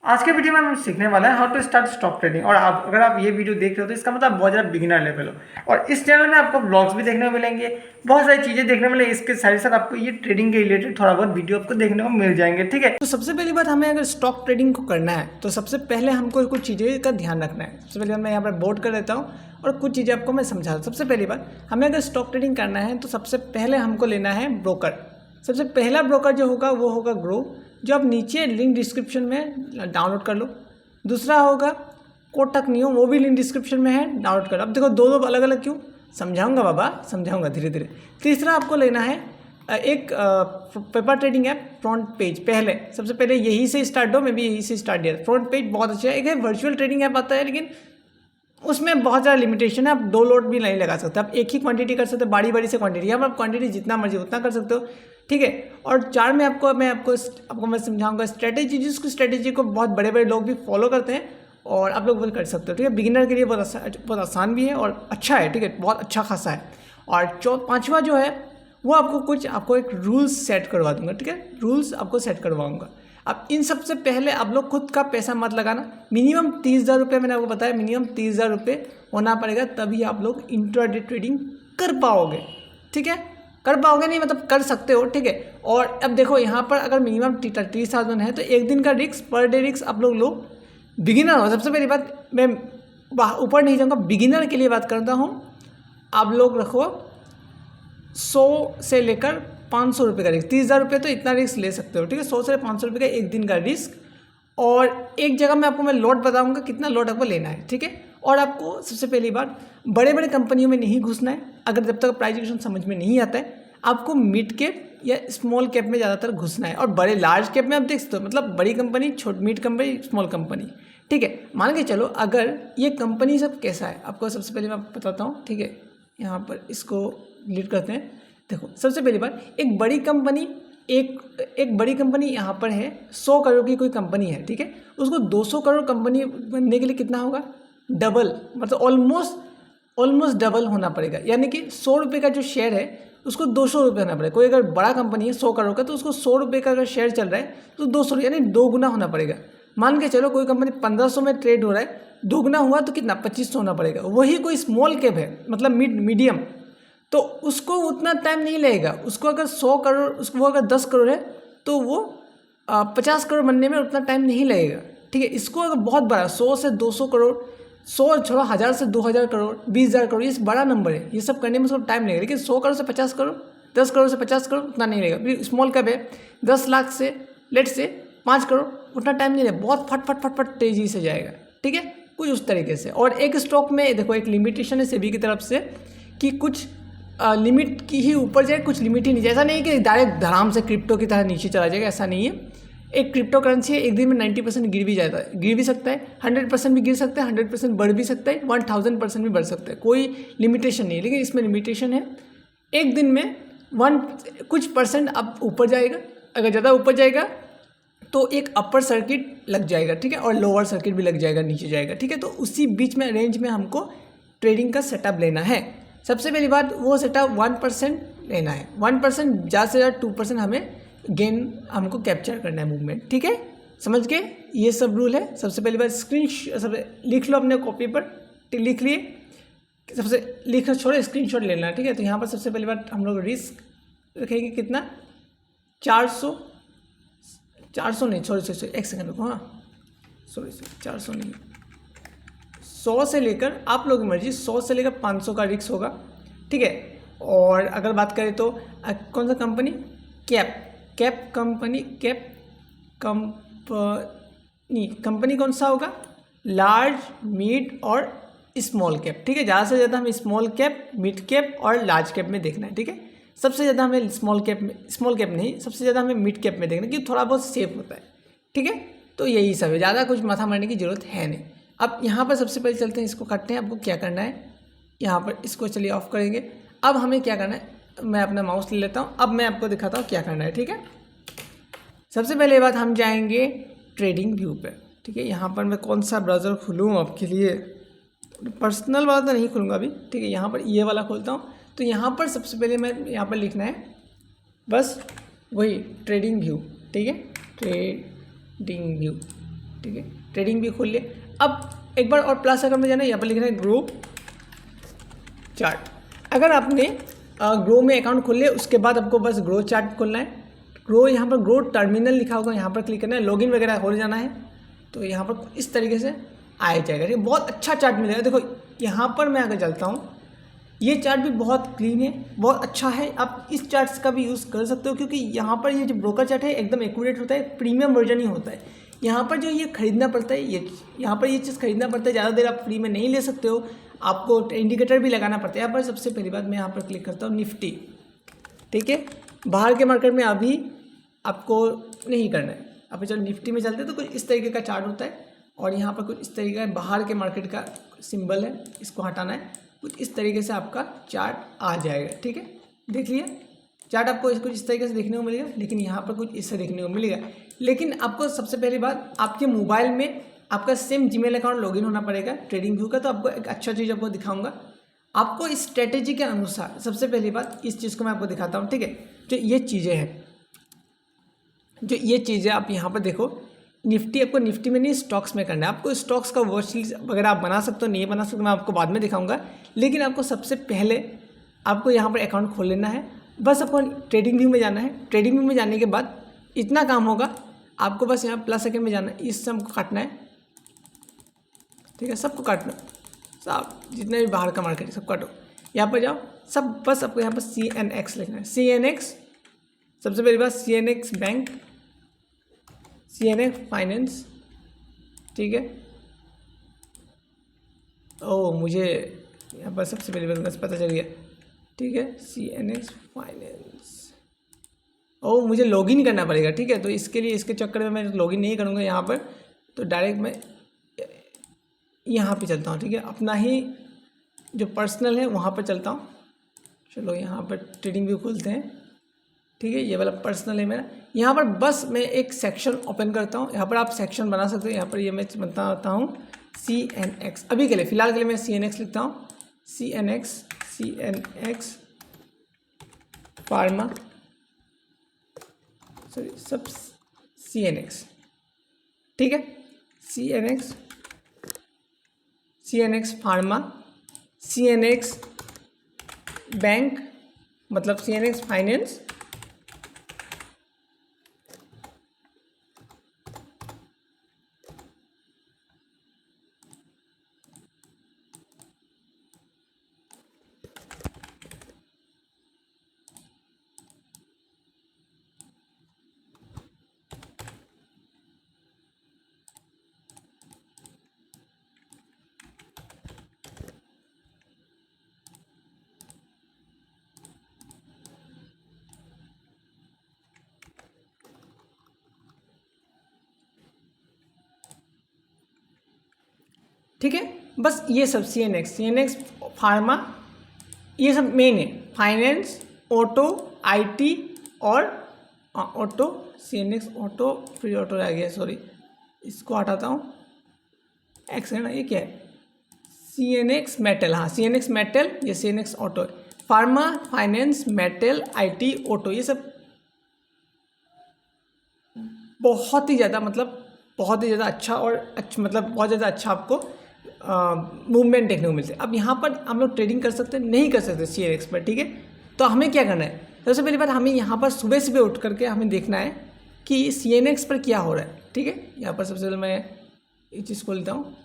आज के वीडियो में हम सीखने वाला है how to start stock trading. और आप अगर आप ये वीडियो देख रहे हो तो इसका मतलब बहुत ज़्यादा बिगिनर लेवल हो। और इस चैनल में आपको ब्लॉग्स भी देखने को मिलेंगे, बहुत सारी चीज़ें देखने को मिलेंगी। इसके साथ साथ आपको ये ट्रेडिंग के रिलेटेड थोड़ा बहुत वीडियो आपको देखने को मिल जाएंगे। ठीक है, तो सबसे पहली बात, हमें अगर स्टॉक ट्रेडिंग को करना है तो सबसे पहले हमको कुछ चीज़ें का ध्यान रखना है। सबसे पहले मैं यहाँ पर बोर्ड कर देता हूँ और कुछ चीज़ें आपको मैं समझा दूँ। सबसे पहली बात, हमें अगर स्टॉक ट्रेडिंग करना है तो सबसे पहले हमको लेना है ब्रोकर। सबसे पहला ब्रोकर जो होगा वो होगा ग्रो, जो आप नीचे लिंक डिस्क्रिप्शन में डाउनलोड कर लो। दूसरा होगा कोटक नियो, वो भी लिंक डिस्क्रिप्शन में है, डाउनलोड कर लो। अब देखो दो अलग अलग क्यों, समझाऊंगा बाबा, समझाऊंगा धीरे धीरे। तीसरा आपको लेना है एक paper trading app front page. पहले सबसे पहले यही से स्टार्ट हो, मैं भी यही से स्टार्ट किया। फ्रंट पेज बहुत अच्छा है। एक है वर्चुअल ट्रेडिंग ऐप आता है, लेकिन उसमें बहुत ज़्यादा लिमिटेशन है। आप 2 लोड भी नहीं लगा सकते, आप एक ही क्वांटिटी कर सकते हो, बारी बारी से क्वांटिटी। यहाँ पर आप क्वांटिटी जितना मर्जी उतना कर सकते हो, ठीक है। और 4 में आपको मैं समझाऊंगा स्ट्रेटेजी, जिसको स्ट्रेटेजी को बहुत बड़े बड़े लोग भी फॉलो करते हैं और आप लोग वो कर सकते हो, ठीक है। बिगिनर के लिए बहुत आसान भी है और अच्छा है, ठीक है, बहुत अच्छा खासा है। और 5वां जो है वो आपको एक रूल्स सेट करवा दूंगा, ठीक है। रूल्स आपको सेट करवाऊंगा। अब इन सबसे पहले आप लोग खुद का पैसा मत लगाना। मिनिमम 30,000 रुपये, मैंने आपको बताया मिनिमम 30,000 रुपये होना पड़ेगा, तभी आप लोग इंट्राडे ट्रेडिंग कर पाओगे, ठीक है। कर पाओगे नहीं मतलब कर सकते हो, ठीक है। और अब देखो यहाँ पर अगर मिनिमम 30,000 है तो एक दिन का रिस्क, पर डे रिस्क आप लोग बिगिनर हो। सबसे पहली बात, मैं ऊपर नहीं जाऊँगा, बिगिनर के लिए बात करता हूँ। आप लोग रखो 100 से लेकर 500 रुपये का रिस्क। 30,000 रुपये तो इतना रिस्क ले सकते हो, ठीक है। 100 से 500 रुपये का एक दिन का रिस्क। और एक जगह में आपको मैं लॉट बताऊंगा कितना लॉट आपको लेना है, ठीक है। और आपको सबसे पहली बार बड़े बड़े कंपनियों में नहीं घुसना है। अगर जब तक प्राइस एक्शन समझ में नहीं आता है, आपको मिड कैप या स्मॉल कैप में ज़्यादातर घुसना है। और बड़े लार्ज कैप में आप देख सकते हो, मतलब बड़ी company, mid company, small company, ठीक है। मान के चलो अगर ये कंपनी सब कैसा है, आपको सबसे पहले मैं बताता हूँ, ठीक है। यहाँ पर इसको डिलीट करते हैं। देखो सबसे पहली बात, एक बड़ी कंपनी यहाँ पर है, 100 करोड़ की कोई कंपनी है, ठीक है। उसको 200 करोड़ कंपनी बनने के लिए कितना होगा, डबल, मतलब ऑलमोस्ट डबल होना पड़ेगा। यानी कि 100 रुपये का जो शेयर है उसको 200 रुपये होना पड़ेगा। कोई अगर बड़ा कंपनी है 100 करोड़ का, तो उसको 100 रुपये का अगर शेयर चल रहा है तो 200 यानी 2 गुना होना पड़ेगा। मान के चलो कोई कंपनी 1500 में ट्रेड हो रहा है, 2 गुना हुआ तो कितना, 2500 होना पड़ेगा। वही कोई स्मॉल कैप है, मतलब मीडियम, तो उसको उतना टाइम नहीं लगेगा। उसको अगर 100 करोड़, उसको अगर 10 करोड़ है तो वो 50 करोड़ बनने में उतना टाइम नहीं लगेगा, ठीक है। इसको अगर बहुत बड़ा 100 से 200 करोड़, 100 छोड़ो 1000 से 2000 करोड़, 20,000 करोड़, ये बड़ा नंबर है, ये सब करने में उसको टाइम लगेगा। लेकिन 100 करोड़ से 50 करोड़, 10 करोड़ से 50 करोड़ उतना नहीं लगेगा। फिर स्मॉल कैप है 10 लाख से लेट से 5 करोड़, उतना टाइम नहीं लगेगा, बहुत फट तेजी से जाएगा, ठीक है, कुछ उस तरीके से। और एक स्टॉक में देखो एक लिमिटेशन है सेबी की तरफ से कि कुछ लिमिट की ही ऊपर जाए, कुछ लिमिट ही नहीं जाए। ऐसा नहीं कि डायरेक्ट धड़ाम से क्रिप्टो की तरह नीचे चला जाएगा, ऐसा नहीं है। एक क्रिप्टो करेंसी है, एक दिन में 90% गिर भी सकता है, 100% भी गिर सकता है, 100% बढ़ भी सकता है, 1000% भी बढ़ सकता है, कोई लिमिटेशन नहीं है। लेकिन इसमें लिमिटेशन है, एक दिन में कुछ परसेंट अब ऊपर जाएगा। अगर ज़्यादा ऊपर जाएगा तो एक अपर सर्किट लग जाएगा, ठीक है, और लोअर सर्किट भी लग जाएगा, नीचे जाएगा, ठीक है। तो उसी बीच में रेंज में हमको ट्रेडिंग का सेटअप लेना है। सबसे पहली बात, वो सेटअप 1% लेना है। 1%, ज़्यादा से ज़्यादा 2% हमें गेन हमको कैप्चर करना है मूवमेंट, ठीक है। समझ गए, ये सब रूल है। सबसे पहली बात सब लिख लो अपने कॉपी पर, लिख लिए, सबसे लिख छोड़ो, स्क्रीनशॉट लेना है, ठीक है। तो यहाँ पर सबसे पहली बात हम लोग रिस्क रखेंगे कितना, 400 नहीं, सॉरी एक सेकंड रुको, हाँ सॉरी 400 नहीं, 100 से लेकर, आप लोग की मर्जी, 100 से लेकर 500 का रिस्क होगा, ठीक है। और अगर बात करें तो कौन सा कंपनी, कंपनी कौन सा होगा, लार्ज, मिड और स्मॉल कैप, ठीक है। ज़्यादा से ज़्यादा हमें स्मॉल कैप, मिड कैप और लार्ज कैप में देखना है, ठीक है। सबसे ज़्यादा हमें स्मॉल कैप नहीं, सबसे ज़्यादा हमें मिड कैप में देखना है, क्योंकि थोड़ा बहुत सेफ होता है, ठीक है। तो यही सब है, ज़्यादा कुछ माथा मारने की ज़रूरत है नहीं। अब यहाँ पर सबसे पहले चलते हैं, इसको काटते हैं। आपको क्या करना है, यहाँ पर इसको चलिए ऑफ करेंगे। अब हमें क्या करना है, मैं अपना माउस ले लेता हूँ, अब मैं आपको दिखाता हूँ क्या करना है, ठीक है। सबसे पहले बात, हम जाएंगे ट्रेडिंग व्यू पे, ठीक है। यहाँ पर मैं कौन सा ब्राउज़र खोलूँ आपके लिए, पर्सनल वाला तो नहीं खोलूँगा अभी, ठीक है। यहाँ पर ये वाला खोलता हूँ। तो यहाँ पर सबसे पहले मैं यहाँ पर लिखना है बस वही ट्रेडिंग व्यू, ठीक है, ट्रेडिंग व्यू, ठीक है, ट्रेडिंग भी खोल लिए। अब एक बार और प्लस अकाउंट में जाना है, यहाँ पर लिखना है ग्रो चार्ट। अगर आपने ग्रो में अकाउंट खोल लिया, उसके बाद आपको बस ग्रो चार्ट खोलना है। ग्रो, यहाँ पर ग्रो टर्मिनल लिखा होगा, यहाँ पर क्लिक करना है, लॉगिन वगैरह हो जाना है। तो यहाँ पर इस तरीके से आ जाएगा, ठीक है, बहुत अच्छा चार्ट मिलेगा। देखो यहाँ पर मैं आगे चलता हूँ, ये चार्ट भी बहुत क्लीन है, बहुत अच्छा है। आप इस चार्ट्स का भी यूज़ कर सकते हो, क्योंकि यहाँ पर ये जो ब्रोकर चार्ट है एकदम एक्यूरेट होता है, प्रीमियम वर्जन ही होता है। यहाँ पर जो ये खरीदना पड़ता है, ये यहाँ पर ये चीज़ खरीदना पड़ता है, ज़्यादा देर आप फ्री में नहीं ले सकते हो, आपको इंडिकेटर भी लगाना पड़ता है। यहाँ पर सबसे पहली बात मैं यहाँ पर क्लिक करता हूँ निफ्टी, ठीक है। बाहर के मार्केट में अभी आपको नहीं करना है। अब चलो निफ्टी में चलते हैं, तो कुछ इस तरीके का चार्ट होता है, और यहाँ पर कुछ इस तरीके का बाहर के मार्केट का सिंबल है, इसको हटाना है। कुछ इस तरीके से आपका चार्ट आ जाएगा, ठीक है। देख लिया चार्ट, आपको कुछ इस तरीके से देखने को मिलेगा, लेकिन यहाँ पर कुछ इससे देखने को मिलेगा। लेकिन आपको सबसे पहली बात, आपके मोबाइल में आपका सेम जीमेल अकाउंट लॉगिन होना पड़ेगा ट्रेडिंग व्यू का। तो आपको एक अच्छा चीज़ आपको दिखाऊंगा, आपको इस स्ट्रेटेजी के अनुसार सबसे पहली बात इस चीज़ को मैं आपको दिखाता हूँ, ठीक है। जो ये चीज़ें हैं, जो ये चीज़ें आप यहाँ पर देखो, निफ्टी आपको निफ्टी में नहीं स्टॉक्स में करना है। आपको स्टॉक्स का वॉच लिस्ट वगैरह आप बना सकते हो, नहीं बना सकते, मैं आपको बाद में दिखाऊंगा। लेकिन आपको सबसे पहले आपको यहाँ पर अकाउंट खोल लेना है, बस आपको ट्रेडिंग व्यू में जाना है। ट्रेडिंग व्यू में जाने के बाद इतना काम होगा, आपको बस यहाँ प्लस सेकंड में जाना है, इस सबको काटना है, ठीक है, सबको काटना, सब जितने भी बाहर का मार्केट है सब काटो। यहाँ पर जाओ, सब बस आपको यहाँ पर CNX लिखना है। CNX सबसे पहली बात, CNX बैंक, CNX फाइनेंस, ठीक है। ओह, मुझे यहाँ पर सबसे पहली बात बस पता चल गया, ठीक है, CNX फाइनेंस। ओह, मुझे लॉगिन करना पड़ेगा, ठीक है। तो इसके लिए, इसके चक्कर में मैं लॉगिन नहीं करूँगा यहाँ पर, तो डायरेक्ट मैं यहाँ पे चलता हूँ, ठीक है। अपना ही जो पर्सनल है वहाँ पर चलता हूँ। चलो यहाँ पर ट्रेडिंग व्यू खोलते हैं, ठीक है, ये वाला पर्सनल है मेरा। यहाँ पर बस मैं एक सेक्शन ओपन करता हूँ, यहाँ पर आप सेक्शन बना सकते हो। यहाँ पर ये मैं बताता हूँ CNX, अभी के लिए फ़िलहाल के लिए मैं CNX लिखता हूँ, CNX फार्मा, सॉरी सब CNX, ठीक है, CNX फार्मा, CNX बैंक मतलब CNX फाइनेंस, ठीक है। बस ये सब CNX फार्मा, ये सब मेन है। फाइनेंस, ऑटो, IT और ऑटो, CNX ऑटो, फिर ऑटो रह गया, सॉरी इसको हटाता हूँ, एक्स है ना, ये क्या है, CNX मेटल, हाँ CNX मेटल, ये CNX ऑटो है। Pharma, finance, metal, IT, auto, ये सब बहुत ही ज़्यादा, मतलब बहुत ही ज़्यादा अच्छा, और अच्छा मतलब बहुत ज़्यादा अच्छा आपको मूवमेंट देखने को मिलते हैं। अब यहाँ पर हम लोग ट्रेडिंग कर सकते हैं, नहीं कर सकते CNX पर, ठीक है। तो हमें क्या करना है, सबसे पहली बात हमें यहाँ पर सुबह सुबह उठ करके हमें देखना है कि CNX पर क्या हो रहा है, ठीक है। यहाँ पर सबसे पहले मैं ये चीज़ खोल लेता हूँ,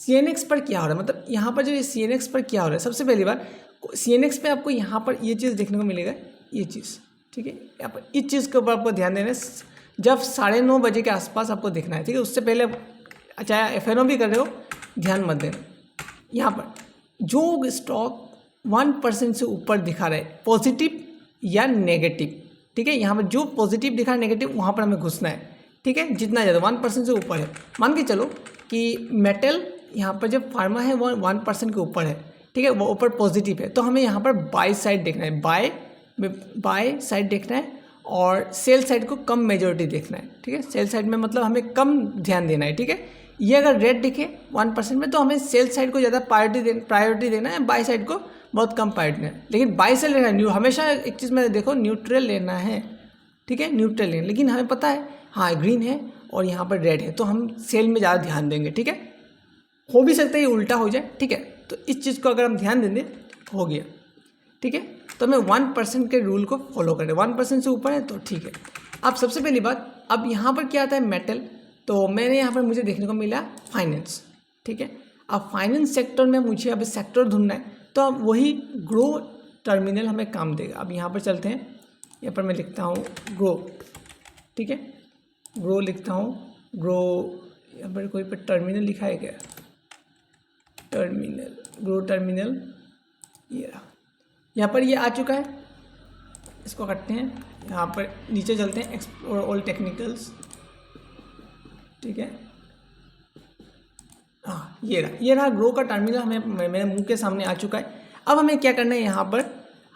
CNX पर क्या हो रहा है, मतलब यहाँ पर जो CNX पर क्या हो रहा है। सबसे पहली बार CNX पे आपको यहाँ पर ये चीज़ देखने को मिलेगा, ये चीज़, ठीक है। यहाँ पर इस चीज़ के ऊपर आपको ध्यान देना है, जब 9:30 बजे के आसपास आपको देखना है, ठीक है। उससे पहले चाहे FNO भी कर रहे हो, ध्यान मत देना। यहाँ पर जो स्टॉक 1% से ऊपर दिखा रहा है, पॉजिटिव या नेगेटिव, ठीक है, यहाँ पर जो पॉजिटिव दिखा है, नेगेटिव, वहाँ पर हमें घुसना है, ठीक है। जितना ज़्यादा 1% से ऊपर है, मान के चलो कि मेटल यहाँ पर जब फार्मा है वो 1% के ऊपर है, ठीक है, वो ऊपर पॉजिटिव है, तो हमें यहाँ पर बाय साइड देखना है, बाय साइड देखना है, और सेल साइड को कम मेजॉरिटी देखना है, ठीक है। सेल साइड में मतलब हमें कम ध्यान देना है, ठीक है। ये अगर रेड दिखे 1% में, तो हमें सेल साइड को ज़्यादा प्रायोरिटी देना है, बाय साइड को बहुत कम प्रायोरिटी देना है। लेकिन बाय साइड लेना है, हमेशा एक चीज़ में देखो, न्यूट्रल लेना है, ठीक है, न्यूट्रल है, लेकिन हमें पता है हाँ ग्रीन है और यहाँ पर रेड है, तो हम सेल में ज़्यादा ध्यान देंगे। ठीक है, हो भी सकता है ये उल्टा हो जाए। ठीक है, तो इस चीज़ को अगर हम ध्यान देंगे हो गया। ठीक है, तो हमें 1% के रूल को फॉलो करें, 1% से ऊपर है तो ठीक है। अब सबसे पहली बात, अब यहाँ पर क्या आता है मेटल, तो मैंने यहाँ पर मुझे देखने को मिला फाइनेंस। ठीक है, अब फाइनेंस सेक्टर में मुझे अब सेक्टर ढूंढना है, तो अब वही ग्रो टर्मिनल हमें काम देगा। अब यहाँ पर चलते हैं, यहाँ पर मैं लिखता हूँ ग्रो। ठीक है, ग्रो लिखता हूँ, ग्रो, यहाँ पर कोई पर टर्मिनल लिखा है क्या, टर्मिनल, ग्रो टर्मिनल, ये रहा, यहाँ पर ये आ चुका है। इसको करते हैं, यहाँ पर नीचे चलते हैं, एक्सप्लोर ऑल टेक्निकल्स। ठीक है, हाँ ये रहा ग्रो का टर्मिनल हमें मेरे मुंह के सामने आ चुका है। अब हमें क्या करना है, यहाँ पर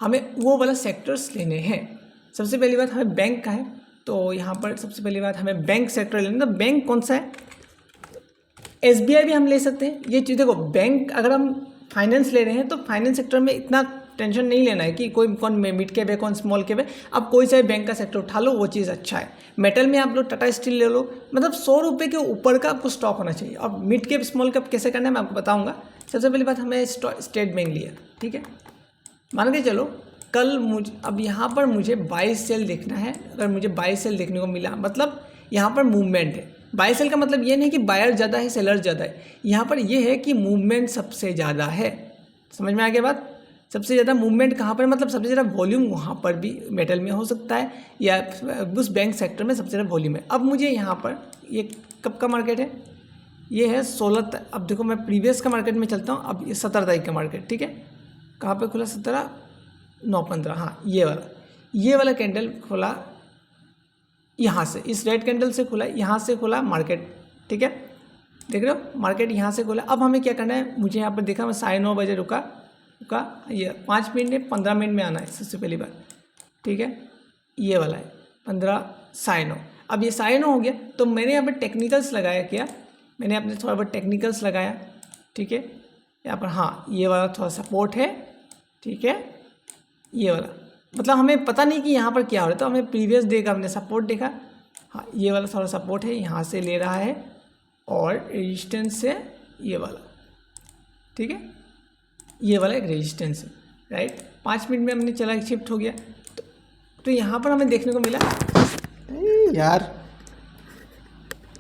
हमें वो वाला सेक्टर्स लेने हैं। सबसे पहली बात हमें बैंक का है, तो यहाँ पर सबसे पहली बात हमें बैंक सेक्टर लेना। तो बैंक कौन सा है, SBI भी हम ले सकते हैं। ये चीज़ देखो, बैंक अगर हम फाइनेंस ले रहे हैं तो फाइनेंस सेक्टर में इतना टेंशन नहीं लेना है कि कौन मिड कैप है कौन स्मॉल कैप है। आप कोई सा भी बैंक का सेक्टर उठा लो, वो चीज़ अच्छा है। मेटल में आप लोग टाटा स्टील ले लो, मतलब 100 रुपये के ऊपर का आपको स्टॉक होना चाहिए। अब मिड कैप स्मॉल कैप कैसे करना है मैं आपको बताऊंगा। सबसे पहली बात, हमें स्टेट बैंक लिया। ठीक है, मान के चलो कल अब यहाँ पर मुझे बाई सेल देखना है। अगर मुझे बाई सेल देखने को मिला, मतलब यहाँ पर मूवमेंट है। बाई सेल का मतलब ये नहीं कि बायर ज़्यादा है सेलर ज़्यादा है, यहाँ पर ये है कि मूवमेंट सबसे ज़्यादा है। समझ में आ गया बात, सबसे ज़्यादा मूवमेंट कहाँ पर, मतलब सबसे ज़्यादा वॉल्यूम वहाँ पर भी मेटल में हो सकता है या उस बैंक सेक्टर में सबसे ज़्यादा वॉल्यूम है। अब मुझे यहाँ पर ये कब का मार्केट है, ये है 16। अब देखो मैं प्रीवियस का मार्केट में चलता हूँ। अब ये 17 तारीख का मार्केट। ठीक है, कहाँ पे खुला, 17/9/15, हाँ ये वाला कैंडल खुला यहाँ से, इस रेड कैंडल से खुला, यहाँ से खुला मार्केट। ठीक है, देख रहे हो मार्केट यहाँ से खुला। अब हमें क्या करना है, मुझे यहाँ पर देखा मैं 9:30 बजे रुका, ये 5 मिनट में 15 मिनट में आना है सबसे पहली बात। ठीक है, ये वाला है 15:09। अब ये 9:30 हो गया, तो मैंने यहाँ पर टेक्निकल्स लगाया, क्या मैंने अपने थोड़ा बहुत टेक्निकल्स लगाया। ठीक है, यहाँ पर हाँ ये वाला थोड़ा सपोर्ट है। ठीक है, ये वाला मतलब हमें पता नहीं कि यहाँ पर क्या हो रहा है, तो हमें प्रीवियस डे का हमने सपोर्ट देखा, हाँ ये वाला थोड़ा सपोर्ट है, यहाँ से ले रहा है और रेजिस्टेंस से ये वाला। ठीक है, ये वाला एक रेजिस्टेंस है, राइट। 5 मिनट में हमने चला शिफ्ट हो गया, तो यहाँ पर हमें देखने को मिला, यार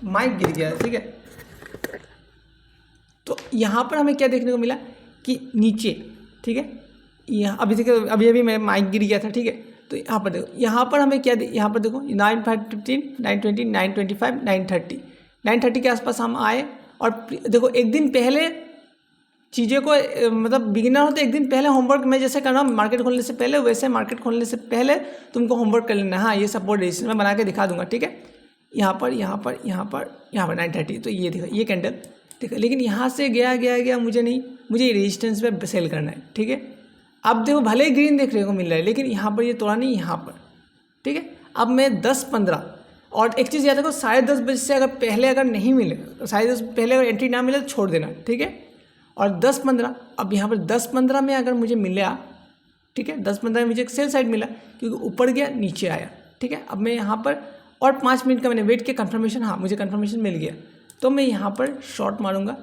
माइक गिर गया। ठीक है, तो यहाँ पर हमें क्या देखने को मिला कि नीचे, ठीक है, यहाँ अभी देखो अभी मेरा माइक गिर गया था। ठीक है, तो यहाँ पर देखो, यहाँ पर हमें क्या, यहाँ पर देखो 9:15, 9:20, 9:25, 9:30 के आसपास हम आए। और देखो एक दिन पहले चीज़ें को मतलब बिगिनर हो तो एक दिन पहले होमवर्क मैं जैसे कर रहा हूँ मार्केट खोलने से पहले, वैसे मार्केट खोलने से पहले तुमको होमवर्क कर लेना। हाँ ये सपोर्ट रेजिस्टेंस मैं बना के दिखा दूंगा। ठीक है, यहाँ पर 9:30, तो ये देखो ये कैंडल देखो, लेकिन यहाँ से गया मुझे ये रेजिस्टेंस पे सेल करना है। ठीक है, अब देखो भले ही ग्रीन देखने को मिल रहा है, लेकिन यहाँ पर ये तोड़ा नहीं, यहाँ पर। ठीक है, अब मैं 10-15, और एक चीज़ याद रखो 10:30 बजे से अगर पहले अगर नहीं मिले, 10:30 पहले अगर एंट्री ना मिले तो छोड़ देना। ठीक है, और 10-15, अब यहाँ पर 10-15 में अगर मुझे मिला, ठीक है 10-15 में मुझे एक सेल साइड मिला, क्योंकि ऊपर गया नीचे आया। ठीक है, अब मैं यहाँ पर और 5 मिनट का मैंने वेट किया, कंफर्मेशन, हाँ मुझे कंफर्मेशन मिल गया, तो मैं यहाँ पर शॉर्ट मारूंगा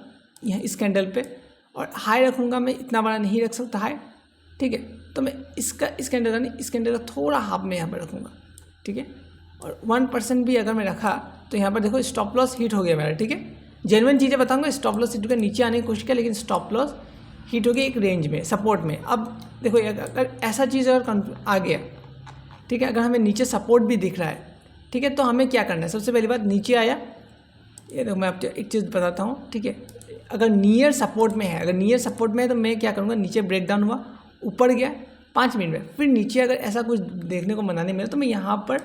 यहाँ इस कैंडल पे, और हाई रखूँगा। मैं इतना बड़ा नहीं रख सकता हाई। ठीक है, तो मैं इस कैंडल का नहीं, इस कैंडल का थोड़ा हाफ में यहाँ पर रखूँगा। ठीक है, और 1% भी अगर मैं रखा तो यहाँ पर देखो स्टॉप लॉस हिट हो गया मेरा। ठीक है, जेन्युइन चीज़ें बताऊँगा, स्टॉप लॉस हिट होकर नीचे आने की कोशिश किया, लेकिन स्टॉप लॉस हिट हो गई एक रेंज में, सपोर्ट में। अब देखो अगर ऐसा चीज़ अगर आ गया, ठीक है, अगर हमें नीचे सपोर्ट भी दिख रहा है, ठीक है, तो हमें क्या करना है, सबसे पहली बात नीचे आया, ये देखो मैं आपको एक चीज़ बताता हूँ। ठीक है, अगर नियर सपोर्ट में है, तो मैं क्या करूँगा, नीचे ब्रेक डाउन हुआ, ऊपर गया 5 मिनट में, फिर नीचे अगर ऐसा कुछ देखने को मना नहीं मिला तो मैं यहाँ पर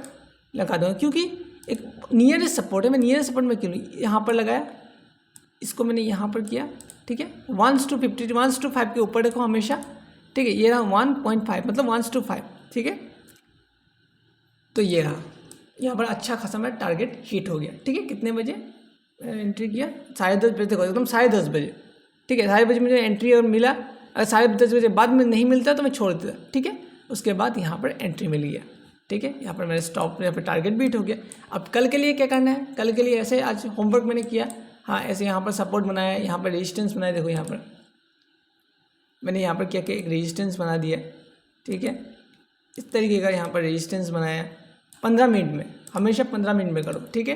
लगा दूँगा, क्योंकि एक नियरेस्ट सपोर्ट है। मैं नियरेस्ट सपोर्ट में क्यों यहाँ पर लगाया, इसको मैंने यहाँ पर किया। ठीक है, 1:50, 1:5 के ऊपर देखो हमेशा। ठीक है, ये रहा 1.5, मतलब 1:5। ठीक है, तो ये रहा, यहाँ पर अच्छा खासा मेरा टारगेट हिट हो गया। ठीक है, कितने बजे एंट्री किया, 10:30 बजे, देखो एकदम 10:30 बजे। ठीक है, 10:30 बजे मुझे एंट्री और मिला, अगर 10:30 बजे बाद में नहीं मिलता तो मैं छोड़ देता। ठीक है, उसके बाद यहाँ पर एंट्री मिल गया। ठीक है। यहाँ पर मेरे स्टॉप यहाँ पर टारगेट बीट हो गया। अब कल के लिए क्या करना है, कल के लिए ऐसे आज होमवर्क मैंने किया, हाँ ऐसे यहाँ पर सपोर्ट बनाया, यहाँ पर रेजिस्टेंस बनाया, देखो यहाँ पर मैंने यहाँ पर क्या किया, एक रेजिस्टेंस बना दिया, ठीक है। इस तरीके का यहाँ पर रेजिस्टेंस बनाया 15 मिनट में, हमेशा 15 मिनट में करो, ठीक है।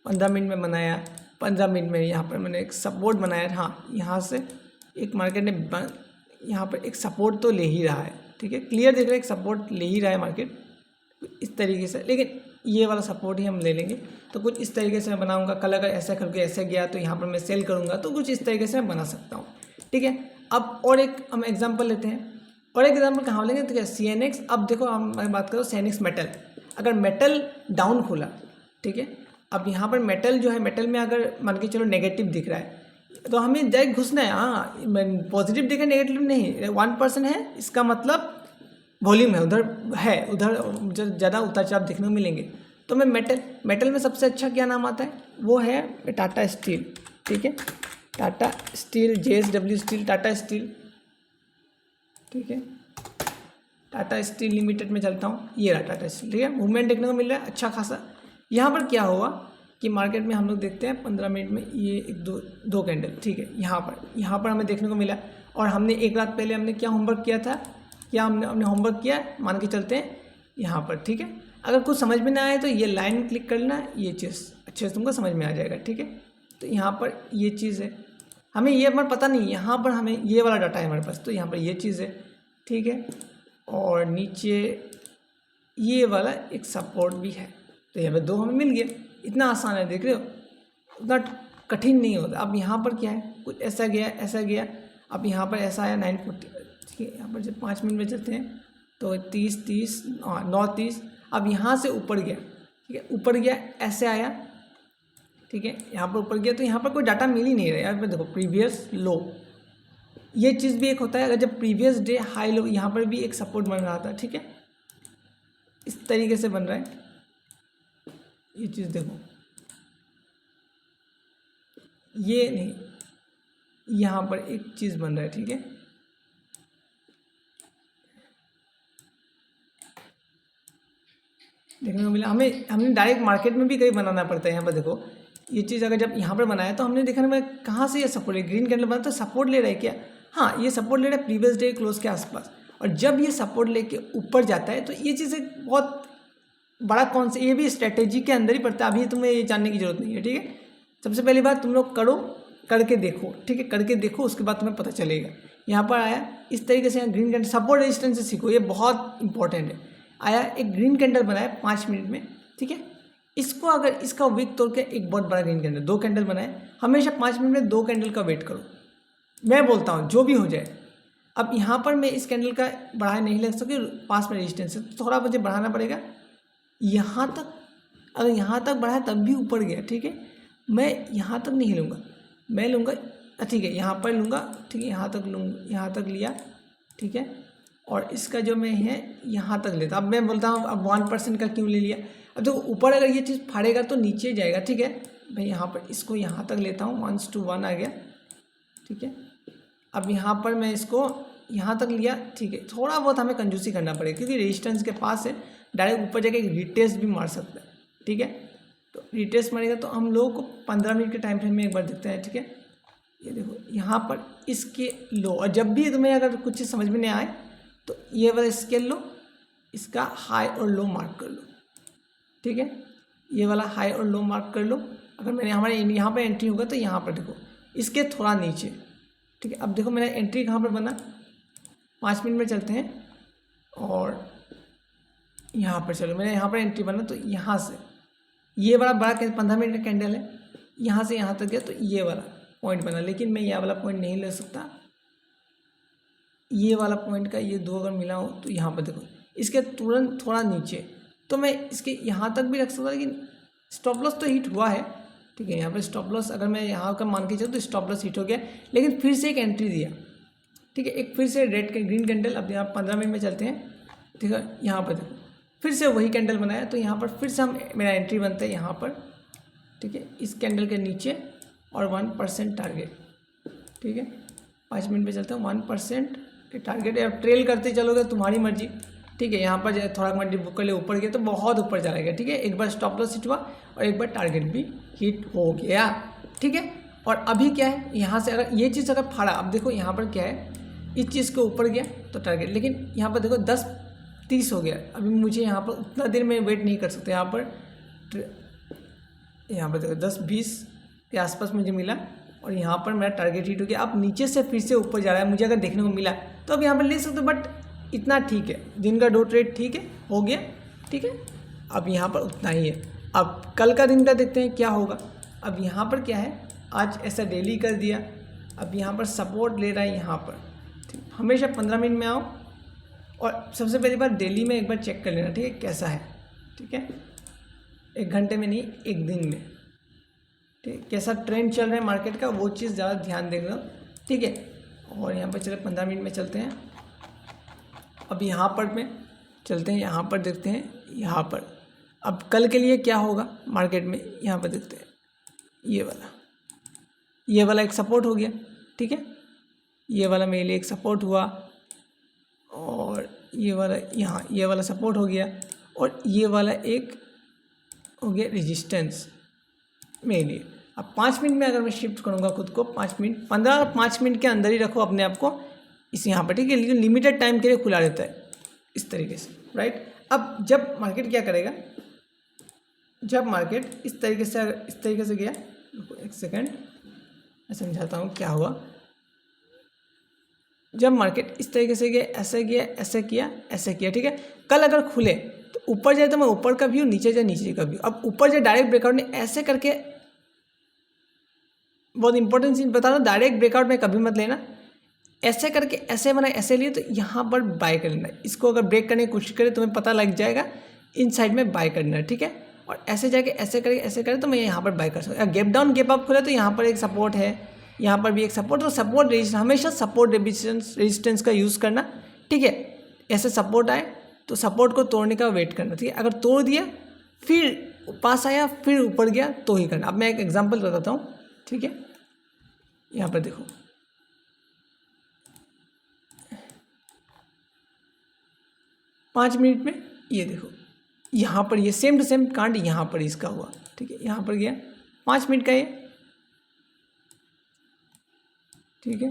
15 मिनट में बनाया, 15 मिनट में यहाँ पर मैंने एक सपोर्ट बनाया, हाँ यहाँ से एक मार्केट ने यहाँ पर एक सपोर्ट तो ले ही रहा है, ठीक है, क्लियर देख रहे हैं, एक सपोर्ट ले ही रहा है मार्केट इस तरीके से, लेकिन ये वाला सपोर्ट ही हम ले लेंगे। तो कुछ इस तरीके से मैं बनाऊंगा, कल अगर ऐसा करके ऐसे गया तो यहाँ पर मैं सेल करूँगा, तो कुछ इस तरीके से मैं बना सकता हूँ, ठीक है। अब और एक हम एग्जांपल लेते हैं, और एक एग्जांपल कहाँ लेंगे, तो क्या CNX। अब देखो हम बात करो CNX मेटल, अगर मेटल डाउन खुला, ठीक है, अब यहाँ पर मेटल जो है, मेटल में अगर मान के चलो नेगेटिव दिख रहा है तो हमें डायरेक्ट घुसना है, हाँ पॉजिटिव दिखे नेगेटिव नहीं, 1% है, इसका मतलब वॉल्यूम है, उधर ज़्यादा उतार चढ़ाव देखने को मिलेंगे। तो मैं मेटल में सबसे अच्छा क्या नाम आता है, वो है टाटा स्टील, ठीक है, Tata steel, JSW steel, Tata steel, ठीक है, टाटा स्टील लिमिटेड में चलता हूँ, ये रहा टाटा स्टील, ठीक है। मूवमेंट देखने को मिल रहा है अच्छा खासा। यहाँ पर क्या हुआ कि मार्केट में हम लोग देखते हैं 15 मिनट में ये एक दो कैंडल, ठीक है, यहाँ पर हमें देखने को मिला। और हमने एक रात पहले हमने क्या होमवर्क किया था, क्या हमने होमवर्क किया, मान के चलते हैं यहाँ पर, ठीक है। अगर कुछ समझ में ना आए तो ये लाइन क्लिक कर लेना, ये चीज़ अच्छे से तुमको समझ में आ जाएगा, ठीक है। तो यहाँ पर ये चीज़ है, हमें ये हमारा पता नहीं, यहाँ पर हमें ये वाला डाटा है हमारे पास, तो यहाँ पर ये चीज़ है, ठीक है। और नीचे ये वाला एक सपोर्ट भी है, तो यहाँ पर 2 हमें मिल गया। इतना आसान है, देख रहे हो, उतना कठिन नहीं होता। अब यहाँ पर क्या है, कुछ ऐसा गया, अब यहाँ पर ऐसा आया 940, ठीक है। यहाँ पर जब 5 मिनट में चलते हैं तो 30 9:30, अब यहाँ से ऊपर गया, ठीक है, ऊपर गया ऐसे आया, ठीक है, यहाँ पर ऊपर गया तो यहाँ पर कोई डाटा मिल ही नहीं रहा है। यहाँ पर देखो प्रीवियस लो, ये चीज़ भी एक होता है, अगर जब प्रीवियस डे हाई लो, यहाँ पर भी एक सपोर्ट बन रहा था, ठीक है, इस तरीके से बन रहा है, ये चीज़ देखो, ये नहीं, यहाँ पर एक चीज़ बन रहा है, ठीक है, देखने को मिला। हमने डायरेक्ट मार्केट में भी कहीं बनाना पड़ता है। यहाँ पर देखो ये चीज़ अगर जब यहाँ पर बनाया तो हमने देखा ना कहाँ से ये सपोर्ट है, ग्रीन कैंडल बना तो सपोर्ट ले रहा है क्या, हाँ ये सपोर्ट ले रहा है प्रीवियस डे क्लोज के आसपास। और जब ये सपोर्ट लेके ऊपर जाता है तो ये चीज़ एक बहुत बड़ा कौन से, ये भी स्ट्रेटेजी के अंदर ही पड़ता है, अभी तुम्हें ये जानने की जरूरत नहीं है, ठीक है। सबसे पहली बात तुम लोग करके देखो, ठीक है, करके देखो, उसके बाद तुम्हें पता चलेगा। यहाँ पर आया इस तरीके से, यहाँ ग्रीन कैंडल सपोर्ट रेजिस्टेंस से सीखो, ये बहुत इंपॉर्टेंट है। आया एक ग्रीन कैंडल बनाया 5 मिनट में, ठीक है, इसको अगर इसका विक तोड़ के एक बहुत बड़ा ग्रीन कैंडल, 2 कैंडल बनाए, हमेशा 5 मिनट में 2 कैंडल का वेट करो, मैं बोलता हूँ जो भी हो जाए। अब यहाँ पर मैं इस कैंडल का बढ़ाया नहीं लग सके, पास में रेजिस्टेंस है तो थोड़ा मुझे बढ़ाना पड़ेगा यहाँ तक। अगर यहाँ तक बढ़ाया तब भी ऊपर गया, ठीक है, मैं यहाँ तक नहीं लूँगा, मैं लूँगा, ठीक है, यहाँ पर लूँगा, ठीक है, यहाँ तक लूँगा, यहाँ तक लिया, ठीक है, और इसका जो मैं है यहाँ तक लेता। अब मैं बोलता हूँ अब 1% का क्यों ले लिया, अब देखो ऊपर अगर ये चीज़ फाड़ेगा तो नीचे जाएगा, ठीक है, मैं यहाँ पर इसको यहाँ तक लेता हूँ, 1 to 1 आ गया, ठीक है। अब यहाँ पर मैं इसको यहाँ तक लिया, ठीक है, थोड़ा बहुत हमें कंजूसी करना पड़ेगा क्योंकि रेजिस्टेंस के पास है, डायरेक्ट ऊपर जाकर एक रिटेस्ट भी मार सकता है, ठीक है। तो रिटेस्ट मारेगा तो हम लोगों को 15 मिनट के टाइम फ्रेम में एक बार देखते हैं, ठीक है। ये देखो यहाँ पर इसके लो, और जब भी तुम्हें अगर कुछ चीज़ समझ में नहीं आए तो ये वाला स्केल लो, इसका हाई और लो मार्क कर लो, ठीक है, ये वाला हाई और लो मार्क कर लो। अगर मैंने हमारे यहाँ पर एंट्री होगा तो यहाँ पर देखो इसके थोड़ा नीचे, ठीक है। अब देखो मेरा एंट्री कहाँ पर बना, 5 मिनट में चलते हैं और यहाँ पर चलो, मेरा यहाँ पर एंट्री बना तो यहाँ से ये बड़ा 15 मिनट का कैंडल है, यहाँ से यहाँ तक गया तो ये वाला पॉइंट बना, लेकिन मैं ये वाला पॉइंट नहीं ले सकता, ये वाला पॉइंट का ये 2 अगर मिला हो तो यहाँ पर देखो इसके तुरंत थोड़ा नीचे, तो मैं इसके यहाँ तक भी रख सकता, लेकिन स्टॉप लॉस तो हिट हुआ है, ठीक है। यहाँ पर स्टॉप लॉस अगर मैं यहाँ का मान के चलूँ तो स्टॉप लॉस हिट हो गया, लेकिन फिर से एक एंट्री दिया, ठीक है, एक फिर से रेड के ग्रीन कैंडल। अब यहाँ 15 मिनट में चलते हैं, ठीक है, यहाँ पर देखो फिर से वही कैंडल बनाया तो यहाँ पर फिर से मेरा एंट्री बनता है यहाँ पर, ठीक है, इस कैंडल के नीचे और 1% टारगेट, ठीक है। 5 मिनट में चलते हैं, 1% के टारगेट है। अब ट्रेल करते चलोगे तुम्हारी मर्जी, ठीक है। यहाँ पर जो थोड़ा मैं बुक कर लिया, ऊपर गया तो बहुत ऊपर चला गया, ठीक है। एक बार स्टॉप लॉस हिट हुआ और एक बार टारगेट भी हिट हो गया, ठीक है। और अभी क्या है, यहाँ से अगर ये चीज़ अगर फाड़ा, अब देखो यहाँ पर क्या है, इस चीज़ के ऊपर गया तो टारगेट, लेकिन यहाँ पर देखो 10:30 हो गया। अभी मुझे यहाँ पर उतना देर में वेट नहीं कर सकते। यहाँ पर देखो 10:20 के आसपास मुझे मिला और यहाँ पर मेरा टारगेट हिट हो गया। अब नीचे से फिर से ऊपर जा रहा है, मुझे अगर देखने को मिला तो अब यहाँ पर ले सकते हो, बट इतना ठीक है, दिन का डो ट्रेड ठीक है, हो गया, ठीक है। अब यहाँ पर उतना ही है। अब कल का दिन का देखते हैं क्या होगा। अब यहाँ पर क्या है, आज ऐसा डेली कर दिया, अब यहाँ पर सपोर्ट ले रहा है यहाँ पर, ठीक। हमेशा 15 मिनट में आओ और सबसे पहली बार डेली में एक बार चेक कर लेना, ठीक है, कैसा है, ठीक है। 1 घंटे में नहीं, 1 दिन में, ठीक, कैसा ट्रेंड चल रहा है मार्केट का, वो चीज़ ज़्यादा ध्यान देना, ठीक है। और यहाँ पर चले 15 मिनट में चलते हैं। अब यहाँ पर में चलते हैं, यहाँ पर देखते हैं, यहाँ पर अब कल के लिए क्या होगा मार्केट में, यहाँ पर देखते हैं। ये वाला एक सपोर्ट हो गया, ठीक है। ये वाला मेरे लिए एक सपोर्ट हुआ और ये वाला यहाँ, ये वाला सपोर्ट हो गया और ये वाला एक हो गया रेजिस्टेंस मेरे लिए। अब 5 मिनट में अगर मैं शिफ्ट करूँगा खुद को, 5 मिनट 5 मिनट के अंदर ही रखो अपने आप को इस यहाँ पर, ठीक है। लेकिन लिमिटेड टाइम के लिए खुला रहता है इस तरीके से, राइट। अब जब मार्केट क्या करेगा, जब मार्केट इस तरीके से गया, एक सेकेंड मैं समझाता हूँ क्या हुआ। जब मार्केट इस तरीके से गया, ऐसे गया, ऐसे किया, ऐसे किया, ठीक है। कल अगर खुले तो ऊपर जाए तो मैं ऊपर का व्यू, नीचे जाए नीचे का व्यू। अब ऊपर जाए डायरेक्ट ब्रेकआउट में ऐसे करके, बहुत इंपॉर्टेंट चीज़ बता रहा हूँ, डायरेक्ट ब्रेकआउट में कभी मत लेना। ऐसे करके ऐसे बना, ऐसे लिए तो यहाँ पर बाय कर लेना। इसको अगर ब्रेक करने की कोशिश करें तुम्हें पता लग जाएगा, इन साइड में बाय करना, ठीक है। और ऐसे जाके ऐसे करके ऐसे करें तो मैं यहाँ पर बाय कर सकता हूँ। गैप डाउन गैप अप खुले तो यहाँ पर एक सपोर्ट है, यहाँ पर भी एक सपोर्ट, तो सपोर्ट हमेशा सपोर्ट रेजिस्टेंस का यूज़ करना, ठीक है। ऐसे सपोर्ट आए तो सपोर्ट को तोड़ने का वेट करना, ठीक है। अगर तोड़ दिया फिर पास आया फिर ऊपर गया तो ही करना। अब मैं एक एग्जांपल बताता हूँ, ठीक है। यहाँ पर देखो 5 मिनट में ये देखो, यहाँ पर ये सेम टू सेम कांड यहाँ पर इसका हुआ, ठीक है। यहाँ पर गया 5 मिनट का ये, ठीक है।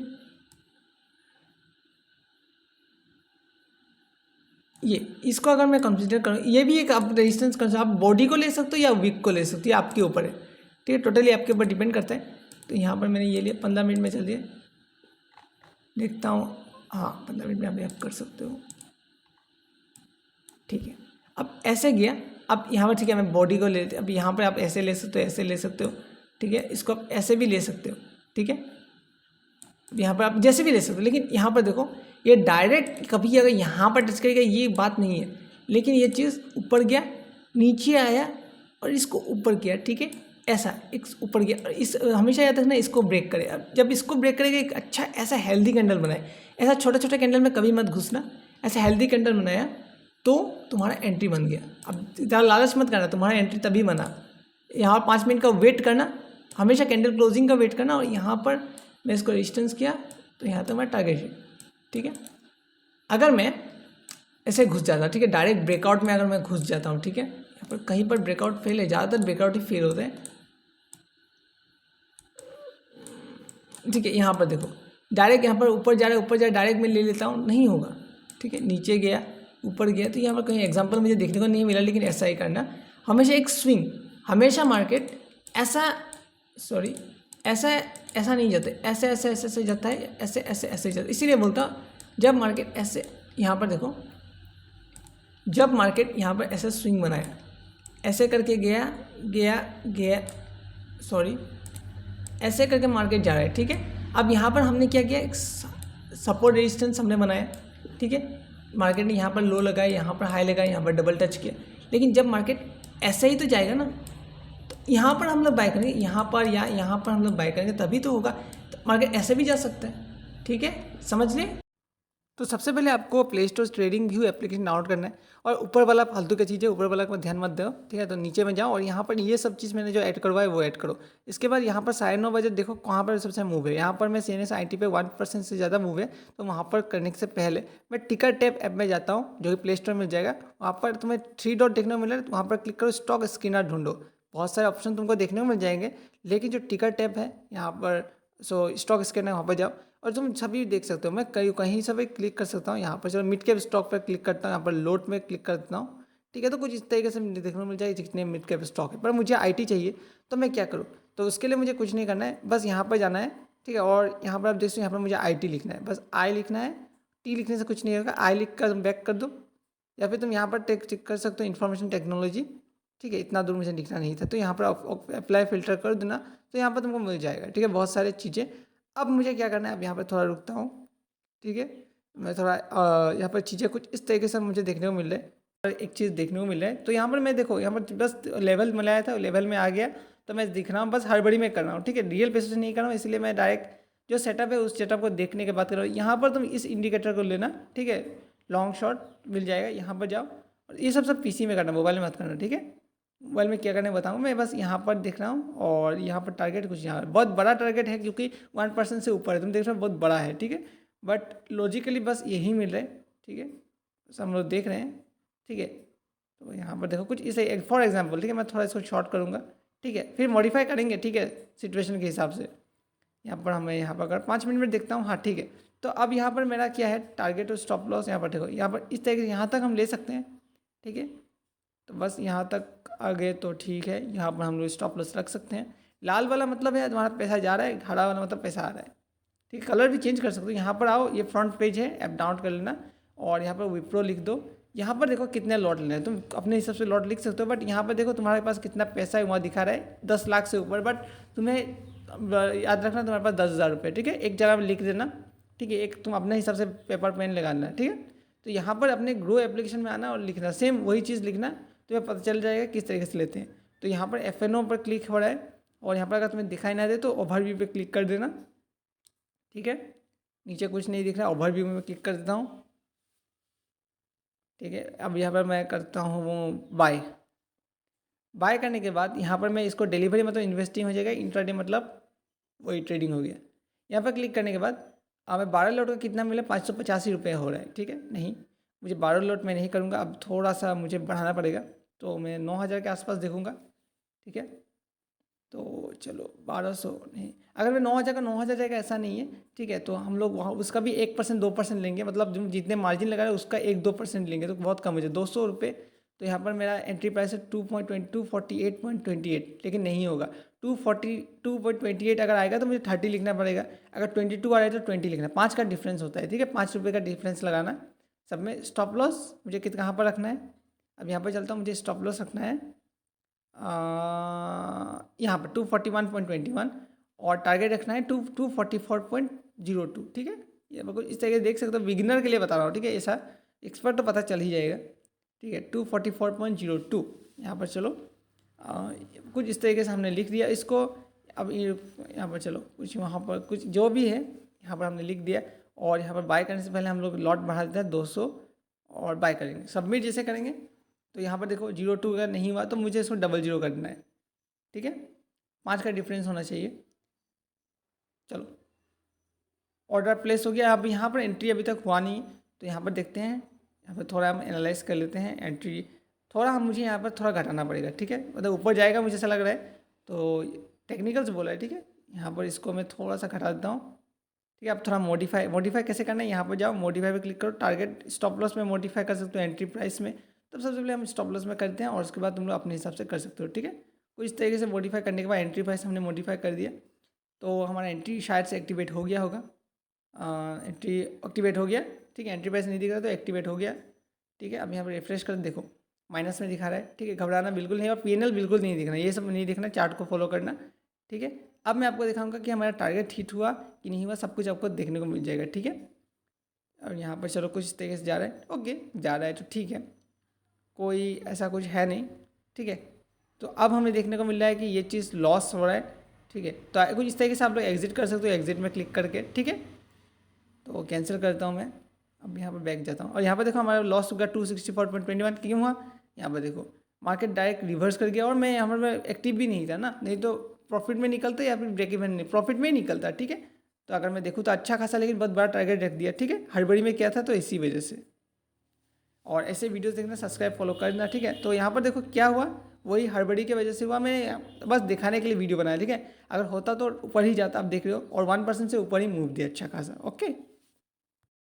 ये इसको अगर मैं कंसीडर करूँ, ये भी एक आप रेजिस्टेंस कर सकते हो। आप बॉडी को ले सकते हो या वीक को ले सकते हो, आपके ऊपर है, ठीक है। टोटली आपके ऊपर डिपेंड करता है। तो यहाँ पर मैंने ये लिया, 15 मिनट में चल दिया, देखता हूँ, हाँ 15 मिनट में आप ऐप कर सकते हो, ठीक है। अब ऐसे गया, अब यहाँ पर ठीक है मैं बॉडी को ले लेते, अब यहाँ पर आप ऐसे ले सकते हो, ऐसे ले सकते हो, ठीक है। इसको आप ऐसे भी ले सकते हो, ठीक है। यहाँ पर आप जैसे भी ले सकते हो, लेकिन यहाँ पर देखो ये डायरेक्ट कभी अगर यहाँ पर टच करेगा ये बात नहीं है, लेकिन ये चीज़ ऊपर गया, नीचे आया और इसको ऊपर किया, ठीक है। ऐसा एक ऊपर गया और इस हमेशा याद रखना इसको ब्रेक करे। अब जब इसको ब्रेक करेगा एक अच्छा ऐसा हेल्दी कैंडल बनाए, ऐसा छोटे छोटे कैंडल में कभी मत घुसना, ऐसा हेल्दी कैंडल बनाया तो तुम्हारा एंट्री बन गया। अब ज़्यादा लालच मत करना, तुम्हारा एंट्री तभी बना। यहाँ 5 मिनट का वेट करना, हमेशा कैंडल क्लोजिंग का वेट करना, और यहाँ पर मैं इसको रेजिस्टेंस किया तो यहाँ तक मैं टारगेट है, ठीक है। अगर मैं ऐसे घुस जाता, ठीक है, डायरेक्ट ब्रेकआउट में अगर मैं घुस जाता हूँ, ठीक है, यहाँ पर कहीं पर ब्रेकआउट फेल है, ज़्यादातर ब्रेकआउट ही फेल होते हैं, ठीक है। यहाँ पर देखो डायरेक्ट यहाँ पर ऊपर जा रहा है, ऊपर जा डायरेक्ट मैं ले लेता हूँ, नहीं होगा, ठीक है। नीचे गया, ऊपर गया, तो यहाँ पर कहीं एग्जांपल मुझे देखने को नहीं मिला, लेकिन ऐसा ही करना। हमेशा एक स्विंग, हमेशा मार्केट ऐसा ऐसा नहीं जाता, ऐसे ऐसे ऐसे ऐसे जाता है, ऐसे ऐसे ऐसे जाता है। इसीलिए बोलता हूँ जब मार्केट ऐसे, यहाँ पर देखो जब मार्केट यहाँ पर ऐसे स्विंग बनाया, ऐसे करके ऐसे करके मार्केट जा रहा है, ठीक है। अब यहाँ पर हमने क्या किया, एक सपोर्ट रेजिस्टेंस हमने बनाया, ठीक है। मार्केट ने यहाँ पर लो लगाया, यहाँ पर हाई लगाया, यहाँ पर डबल टच किया, लेकिन जब मार्केट ऐसे ही तो जाएगा ना, तो यहाँ पर हम लोग बाय करेंगे, यहाँ पर या यहाँ पर हम लोग बाय करेंगे तभी तो होगा। तो मार्केट ऐसे भी जा सकता है, ठीक है, समझ लें। तो सबसे पहले आपको play store trading view application download करना है और ऊपर वाला फालतू की चीज़ें ऊपर वाला को ध्यान मत दो, ठीक है। तो नीचे में जाओ और यहाँ पर ये सब चीज़ मैंने जो ऐड करवाया वो ऐड करो। इसके बाद यहाँ पर 9:30 बजे देखो कहाँ पर सबसे मूव है। यहाँ पर मैं CNS IT पे 1% से ज़्यादा मूव है, तो वहाँ पर करने से पहले मैं टिकर टैप ऐप में जाता हूँ जो कि प्ले स्टोर में मिल जाएगा। वहाँ पर तुम्हें 3 डॉट देखने को मिल रहा है, तो वहाँ पर क्लिक करो, स्टॉक स्कैनर ढूंढो। बहुत सारे ऑप्शन तुमको देखने को मिल जाएंगे, लेकिन जो टिकर टैप है यहाँ पर, सो स्टॉक स्कैनर वहाँ पर जाओ और तुम सभी देख सकते हो। मैं कहीं से भी क्लिक कर सकता हूँ। यहाँ पर चलो मिड कैप स्टॉक पर क्लिक करता हूँ, यहाँ पर लोट में क्लिक करता हूँ, ठीक है। तो कुछ इस तरीके से देखने को मिल जाएगा जितने मिड कैप स्टॉक है। पर मुझे IT चाहिए, तो मैं क्या करूँ? तो उसके लिए मुझे कुछ नहीं करना है, बस यहाँ पर जाना है, ठीक है। और यहाँ पर आप देख सकते हो, यहाँ पर मुझे IT लिखना है, बस I लिखना है। T लिखने से कुछ नहीं होगा, I लिख कर तुम बैक कर दो, या फिर तुम यहाँ पर चेक कर सकते हो इन्फॉर्मेशन टेक्नोलॉजी, ठीक है। इतना दूर मुझे लिखना नहीं था, तो यहाँ पर अप्लाई फिल्टर कर देना, तो यहाँ पर तुमको मिल जाएगा, ठीक है, बहुत सारी चीज़ें। अब मुझे क्या करना है, अब यहाँ पर थोड़ा रुकता हूँ, ठीक है। मैं थोड़ा यहाँ पर चीज़ें कुछ इस तरीके से मुझे देखने को मिल रहा है। और एक चीज़ देखने को मिल रहा है, तो यहाँ पर मैं देखो, यहाँ पर बस लेवल मिलाया था, लेवल में आ गया, तो मैं दिख रहा हूँ, बस हड़बड़ी में कर रहा हूँ, ठीक है। रियल पैसे से नहीं कर रहा हूँ, इसलिए मैं डायरेक्ट जो सेटअप है उस सेटअप को देखने के बाद कर रहा हूँ। यहाँ पर तुम इस इंडिकेटर को लेना, ठीक है, लॉन्ग शॉट मिल जाएगा। यहाँ पर जाओ और ये सब PC में करना, मोबाइल में मत करना, ठीक है। मोबाइल में क्या करने बताऊँ मैं, बस यहाँ पर देख रहा हूँ और यहाँ पर टारगेट कुछ यहाँ बहुत बड़ा टारगेट है, क्योंकि 1% से ऊपर है, तुम देख रहे हो बहुत बड़ा है, ठीक है। बट लॉजिकली बस यही मिल रहा है, ठीक है, बस हम लोग देख रहे हैं, ठीक है। तो यहाँ पर देखो कुछ इसे फॉर एग्जांपल, ठीक है, मैं थोड़ा इसको शॉर्ट करूँगा, ठीक है, फिर मॉडिफाई करेंगे, ठीक है, सिचुएशन के हिसाब से। यहाँ पर हमें यहाँ पर अगर 5 मिनट में देखता हूँ, हाँ ठीक है। तो अब यहाँ पर मेरा क्या है, टारगेट और स्टॉप लॉस यहाँ पर देखो, यहाँ पर इस तरीके से यहाँ तक हम ले सकते हैं, ठीक है। तो बस यहाँ तक आ गए तो ठीक है, यहाँ पर हम लोग स्टॉप लॉस रख सकते हैं। लाल वाला मतलब है तुम्हारा पैसा जा रहा है, हरा वाला मतलब पैसा आ रहा है, ठीक है। कलर भी चेंज कर सकते हो। यहाँ पर आओ, ये फ्रंट पेज है, ऐप डाउनलोड कर लेना और यहाँ पर विप्रो लिख दो। यहाँ पर देखो कितने लॉट लेने हैं, तुम अपने हिसाब से लॉट लिख सकते हो, बट यहाँ पर देखो तुम्हारे पास कितना पैसा है, वहाँ दिखा रहा है 10 लाख से ऊपर, बट तुम्हें याद रखना तुम्हारे पास 10,000 रुपये, ठीक है। एक जगह में लिख देना, ठीक है, एक तुम अपने हिसाब से पेपर पेन लगाना, ठीक है। तो यहाँ पर अपने ग्रो एप्लीकेशन में आना और लिखना, सेम वही चीज़ लिखना, तुम्हें पता चल जाएगा किस तरीके से लेते हैं। तो यहाँ पर FNO पर क्लिक हो रहा है और यहाँ पर अगर तुम्हें दिखाई ना दे तो ओवरव्यू पे क्लिक कर देना, ठीक है। नीचे कुछ नहीं दिख रहा, ओवरव्यू में क्लिक कर देता हूँ, ठीक है। अब यहाँ पर मैं करता हूँ बाय करने के बाद यहाँ पर मैं इसको डिलीवरी मतलब इन्वेस्टिंग हो जाएगा, इंट्राडे मतलब वही ट्रेडिंग हो गया। यहाँ पर क्लिक करने के बाद हमें 12 लॉट का कितना मिला, 585 रुपये हो रहा है, ठीक है। नहीं, मुझे 12 लॉट मैं नहीं करूँगा, अब थोड़ा सा मुझे बढ़ाना पड़ेगा, तो मैं 9,000 के आसपास देखूँगा, ठीक है। तो चलो 1200 नहीं, अगर मैं 9,000 का 9,000 जाएगा ऐसा नहीं है, ठीक है। तो हम लोग वहाँ उसका भी 1% 2% लेंगे, मतलब जितने मार्जिन लगा रहे हैं उसका 1-2% लेंगे, तो बहुत कम हो जाए 200 रुपये। तो यहाँ पर मेरा एंट्री प्राइस है 248.28, लेकिन नहीं होगा 242.28। अगर आएगा तो मुझे 30 लिखना पड़ेगा, अगर 22 आ रहा है तो 20 लिखना, 5 का डिफरेंस होता है, ठीक है। 5 रुपये का डिफरेंस लगाना सब में। स्टॉप लॉस मुझे कहाँ पर रखना है, अब यहाँ पर चलता हूँ, मुझे स्टॉप लॉस रखना है यहाँ पर 241.21 और टारगेट रखना है 244.02, ठीक है। ये बिल्कुल इस तरीके से देख सकते हो, बिगिनर के लिए बता रहा हूँ, ठीक है। ऐसा एक्सपर्ट तो पता चल ही जाएगा, ठीक है। 244.02 यहाँ पर चलो कुछ इस तरीके से हमने लिख दिया इसको। अब यहाँ पर चलो कुछ वहाँ पर कुछ जो भी है यहाँ पर हमने लिख दिया, और यहाँ पर बाय करने से पहले हम लोग लॉट बढ़ा देते हैं 200 और बाय करेंगे। सबमिट जैसे करेंगे तो यहाँ पर देखो 02 अगर नहीं हुआ तो मुझे इसको 00 करना है, ठीक है। 5 का डिफरेंस होना चाहिए। चलो ऑर्डर प्लेस हो गया। अब यहाँ पर एंट्री अभी तक हुआ नहीं, तो यहाँ पर देखते हैं, यहाँ पर थोड़ा हम एनालाइज कर लेते हैं। एंट्री थोड़ा मुझे यहाँ पर थोड़ा घटाना पड़ेगा, ठीक है, मतलब ऊपर जाएगा मुझे ऐसा लग रहा है, तो टेक्निकल से बोला है, ठीक है। यहाँ पर इसको मैं थोड़ा सा घटा देता हूँ, ठीक है। अब थोड़ा मॉडिफाई कैसे करना है, यहाँ पर जाओ, मॉडिफाई पे क्लिक करो, टारगेट स्टॉप लॉस में मॉडिफाई कर सकते हो, एंट्री प्राइस में। तब सबसे पहले हम स्टॉप लॉस में करते हैं और उसके बाद तुम लोग अपने हिसाब से कर सकते हो, ठीक है। कुछ इस तरीके से मॉडिफाई करने के बाद एंट्री प्राइस हमने मॉडिफाई कर दिया, तो हमारा एंट्री शायद से एक्टिवेट हो गया होगा। एंट्री एक्टिवेट हो गया, ठीक है। एंट्री प्राइस नहीं दिख रहा तो एक्टिवेट हो गया, ठीक है। अब यहाँ पर रिफ्रेश कर देखो, माइनस में दिखा रहा है, ठीक है। घबराना बिल्कुल नहीं, और PNL बिल्कुल नहीं दिखना, ये सब नहीं दिखना, चार्ट को फॉलो करना, ठीक है। अब मैं आपको दिखाऊंगा कि हमारा टारगेट हिट हुआ कि नहीं हुआ, सब कुछ आपको देखने को मिल जाएगा, ठीक है। और यहाँ पर चलो कुछ इस तरीके से जा रहा है, ओके जा रहा है तो ठीक है, कोई ऐसा कुछ है नहीं, ठीक है। तो अब हमें देखने को मिल रहा है कि ये चीज़ लॉस हो रहा है, ठीक है। तो कुछ इस तरीके से आप लोग एग्जिट कर सकते हो, एग्जिट में क्लिक करके, ठीक है। तो कैंसिल करता हूँ मैं, अब यहाँ पर बैक जाता हूँ और यहाँ पर देखो हमारा लॉस हो गया 264.21। क्यों हुआ? यहाँ पर देखो मार्केट डायरेक्ट रिवर्स कर गया और मैं यहाँ पर एक्टिव भी नहीं था ना, नहीं तो प्रॉफिट में निकलता या फिर ब्रेक इवन नहीं, प्रॉफिट में ही निकलता। ठीक है, तो अगर मैं देखूँ तो अच्छा खासा, लेकिन बहुत बड़ा टारगेट रख दिया। ठीक है, हड़बड़ी में क्या था तो इसी वजह से। और ऐसे वीडियोस देखना, सब्सक्राइब फॉलो करना। ठीक है, तो यहाँ पर देखो क्या हुआ, वही हड़बड़ी की वजह से हुआ। मैं बस दिखाने के लिए वीडियो बनाया। ठीक है, अगर होता तो ऊपर ही जाता, आप देख रहे हो, और 1% से ऊपर ही मूव दिया अच्छा खासा। ओके।